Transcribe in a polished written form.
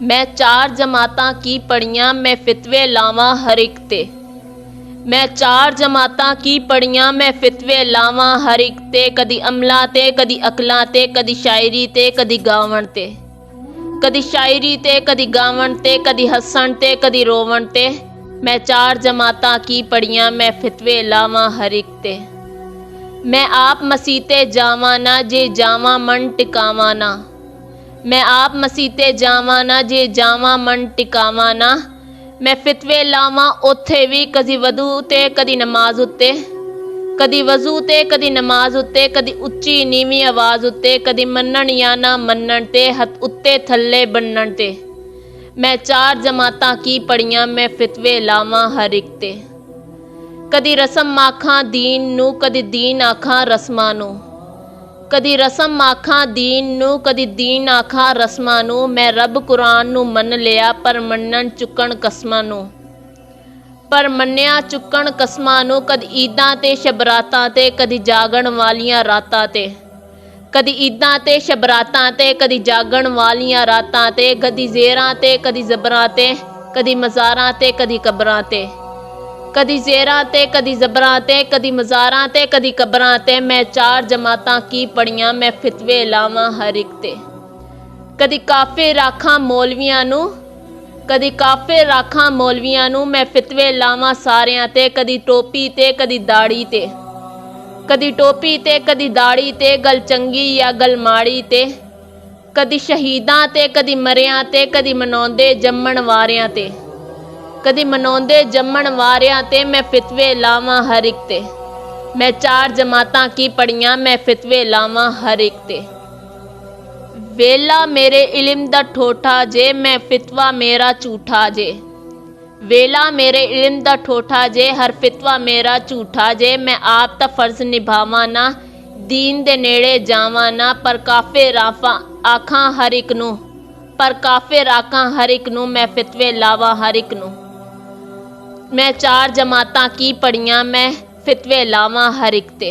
मैं 4 जमातां की पढ़ियां मैं फितवे लावां हर एक ते। मैं 4 जमातां की पढ़ियां मैं फितवे लावां हर एक ते। कदी अमला ते कदी अकलां ते कदी शायरी ते कदी गावण ते। कदी शायरी ते कदी गावण ते कदी हसन ते कदी रोवण ते। मैं 4 जमातां की पढ़ियां मैं फितवे लावां हर एक ते। मैं आप मसीते जावां ना जे जावां मन टिकावां ना। मैं आप मसीते जावां ना जे जावां मन टिकावां ना। मैं फितवे लावां उत्थे भी कदी वधू ते कदी नमाज उत्ते। कदी वजू ते कदी नमाज उत्ते। कदी उच्ची नीवी आवाज़ उत्ते। कदी मन्नण या ना मन्नण ते हथ उत्ते थल्ले बन्नण ते। मैं 4 जमातां की पढ़ियां मैं फितवे लावां हर एक ते। कदी रस्म आखां दीन नू कदी दीन आखां रस्मां नू। कदी रस्म आखां दीन नू कदी दीन आखां रस्मां नू। मैं रब कुरान नू मन लिया पर मन्नण चुकण कसमां नू। पर मन्निया चुकण कसमां नू। कदी ईदां ते शबरातां ते कदी जागण वालियां रातां ते। कदी ईदां ते शबरातां ते कदी जागण वालियां रातां ते। कदी ज़ेरां ते कदी ज़बरां ते कदी मज़ारां ते कदी कबरां ते। कदी ज़ेरां ते कदी ज़बरां ते कदी मज़ारां ते कदी कबरां ते। मैं 4 जमातां की पढ़ियां मैं फितवे लावां हर एक ते। कदी काफिर आखां मौलवियां नू। कदी काफिर आखां मौलवियां नू। मैं फितवे लावां सारियां ते। कदी टोपी ते कदी दाड़ी ते। कदी टोपी ते कदी दाड़ी ते। गल चंगी या गल माड़ी ते। कदी शहीदां ते कदी मरियां ते। कदी मनाउंदे जम्मण वारियां ते। कदी मनाउंदे जम्मण वारियां ते। मैं फितवे लावां हर एक ते। मैं 4 जमातां की पढ़ियां मैं फितवे लावां हर एक ते। वेला मेरे इल्म दा ठोठा जे मैं फितवा मेरा झूठा जे। वेला मेरे इल्म दा ठोठा जे हर फितवा मेरा झूठा जे। मैं आप दा फर्ज निभावां ना दीन दे नेड़े जावां ना। पर काफिर आखां हर एक नू। पर काफिर आखां हर एक नू। मैं फितवे लावां हर एक नू। मैं 4 जमातां की पढ़ियां मैं फितवे लावां हर एक ते।